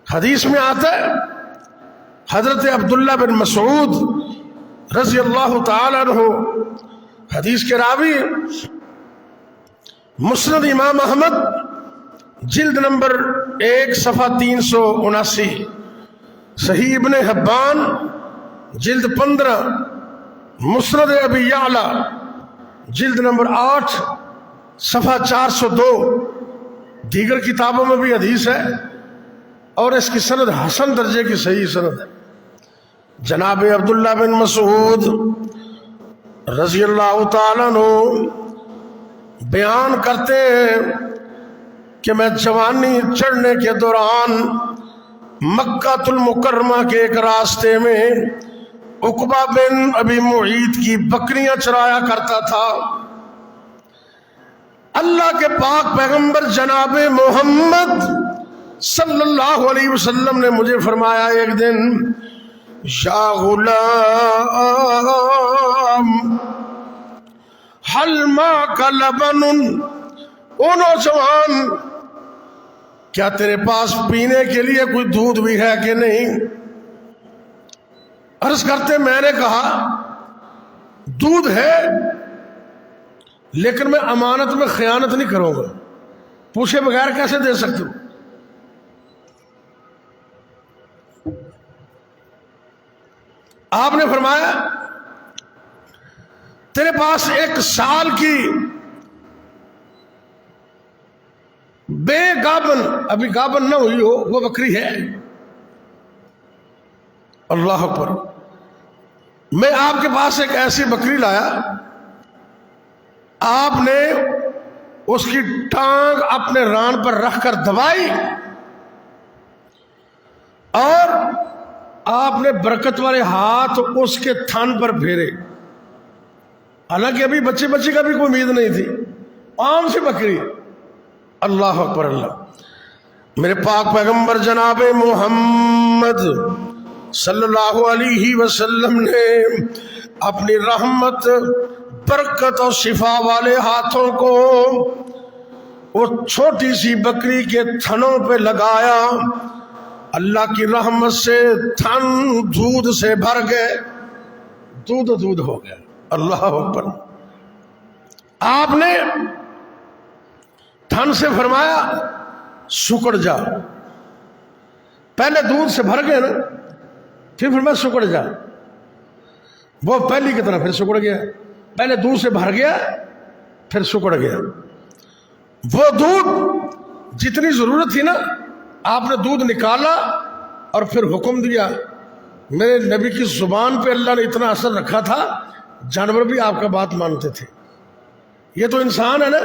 حدیث میں آتا ہے حضرت عبداللہ بن مسعود رضی اللہ تعالی عنہ حدیث کے راوی، مسند امام احمد جلد نمبر 1 صفحہ 379، صحیح ابن حبان جلد 15، مسند ابی یعلا جلد نمبر 8 صفحہ 402، دیگر کتابوں میں بھی حدیث ہے اور اس کی سند حسن درجے کی صحیح سند ہے۔ جناب عبداللہ بن مسعود رضی اللہ تعالیٰ عنہ بیان کرتے ہیں کہ میں جوانی چڑھنے کے دوران مکہ المکرمہ کے ایک راستے میں عقبہ بن ابی معیط کی بکریاں چرایا کرتا تھا۔ اللہ کے پاک پیغمبر جناب محمد صلی اللہ علیہ وسلم نے مجھے فرمایا ایک دن، یا غلام حل معک لبن، او نوجوان کیا تیرے پاس پینے کے لیے کوئی دودھ بھی ہے کہ نہیں؟ عرض کرتے میں نے کہا دودھ ہے لیکن میں امانت میں خیانت نہیں کروں گا، پوچھے بغیر کیسے دے سکتے ہو؟ آپ نے فرمایا تیرے پاس 1 سال کی بے گابن، ابھی گابن نہ ہوئی ہو، وہ بکری ہے۔ اللہ اکبر۔ میں آپ کے پاس ایک ایسی بکری لایا، آپ نے اس کی ٹانگ اپنے ران پر رکھ کر دبائی اور آپ نے برکت والے ہاتھ اس کے تھن پر پھیرے، حالانکہ ابھی بچے کا بھی کوئی امید نہیں تھی، عام سی بکری۔ اللہ اکبر اللہ۔ میرے پاک پیغمبر جناب محمد صلی اللہ علیہ وسلم نے اپنی رحمت، برکت اور شفا والے ہاتھوں کو وہ چھوٹی سی بکری کے تھنوں پہ لگایا، اللہ کی رحمت سے تھن دودھ سے بھر گئے، دودھ ہو گیا۔ اللہ اکبر۔ آپ نے تھن سے فرمایا سکڑ جا، پہلے دودھ سے بھر گئے نا، پھر فرمایا سکڑ جا، وہ پہلی کی طرح پھر سکڑ گیا، پہلے دودھ سے بھر گیا پھر سکڑ گیا۔ وہ دودھ جتنی ضرورت تھی نا، آپ نے دودھ نکالا اور پھر حکم دیا۔ میرے نبی کی زبان پہ اللہ نے اتنا اثر رکھا تھا، جانور بھی آپ کا بات مانتے تھے۔ یہ تو انسان ہے نا،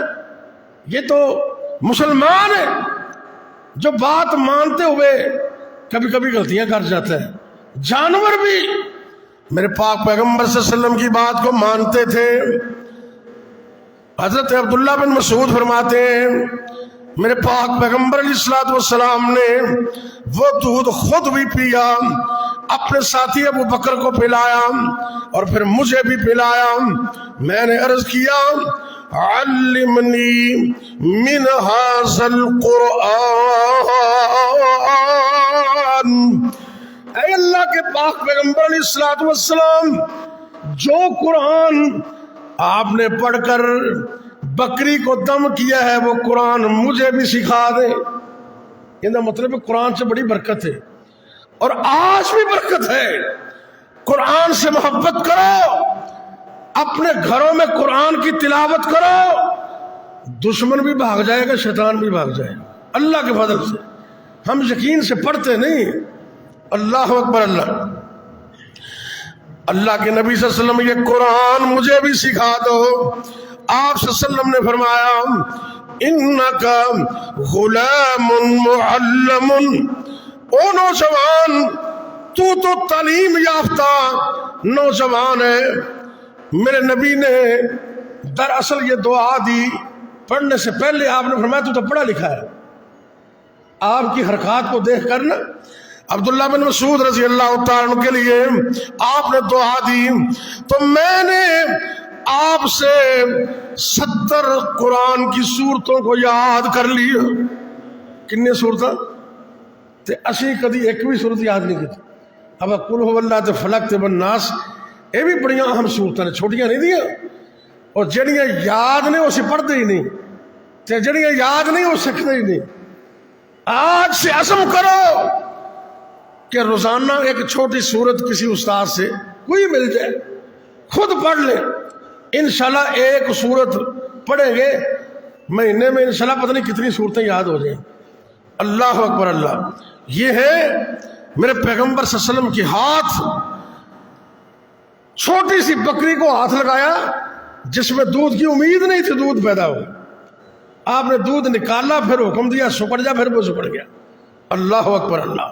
یہ تو مسلمان ہے جو بات مانتے ہوئے کبھی کبھی غلطیاں کر جاتا ہے، جانور بھی میرے پاک پیغمبر صلی اللہ علیہ وسلم کی بات کو مانتے تھے۔ حضرت عبداللہ بن مسعود فرماتے ہیں میرے پاک پیغمبر علیہ الصلوۃ والسلام نے وہ دودھ خود بھی پیا، اپنے ساتھی ابو بکر کو پلایا اور پھر مجھے بھی پلایا۔ میں نے عرض کیا علمنی من ھذا القرآن، اے اللہ کے پاک پیغمبر علیہ الصلوۃ والسلام، جو قرآن آپ نے پڑھ کر بکری کو دم کیا ہے وہ قرآن مجھے بھی سکھا دے۔ یہ مطلب قرآن سے بڑی برکت ہے اور آج بھی برکت ہے۔ قرآن سے محبت کرو، اپنے گھروں میں قرآن کی تلاوت کرو، دشمن بھی بھاگ جائے گا، شیطان بھی بھاگ جائے گا اللہ کے فضل سے۔ ہم یقین سے پڑھتے نہیں۔ اللہ اکبر اللہ۔ اللہ کے نبی صلی اللہ علیہ وسلم یہ قرآن مجھے بھی سکھا دو۔ آپ صلی اللہ علیہ وسلم نے فرمایا انک غلام معلم، او نوجوان تو تعلیم یافتہ نوجوان ہے۔ میرے نبی نے دراصل یہ دعا دی پڑھنے سے پہلے، آپ نے فرمایا تو پڑھا لکھا ہے۔ آپ کی حرکات کو دیکھ کر نا عبداللہ بن مسعود رضی اللہ تعالیٰ عنہ کے لیے آپ نے دعا دی، تو میں نے آپ سے 70 قرآن کی سورتوں کو یاد کر لیا۔ کتنی سورتیں؟ تے اسی کدی ایک بھی صورت یاد نہیں کی. اب قل هو اللہ تے فلق تے والناس یہ بھی بڑی اہم صورتیں نے، چھوٹیاں نہیں دیا. اور جڑیاں یاد نے اسے پڑھتے ہی نہیں، تے جڑیاں یاد نہیں وہ سکھتے ہی نہیں. آج سے عزم کرو کہ روزانہ ایک چھوٹی صورت کسی استاد سے کوئی مل جائے، خود پڑھ لیں. انشاءاللہ ایک صورت پڑھیں گے مہینے میں انشاءاللہ پتہ نہیں کتنی صورتیں یاد ہو جائیں. اللہ اکبر اللہ. یہ ہے میرے پیغمبر صلی اللہ علیہ وسلم کی ہاتھ. چھوٹی سی بکری کو ہاتھ لگایا جس میں دودھ کی امید نہیں تھی، دودھ پیدا ہو. آپ نے دودھ نکالا، پھر حکم دیا سکڑ جا، پھر وہ سکڑ گیا. اللہ اکبر اللہ.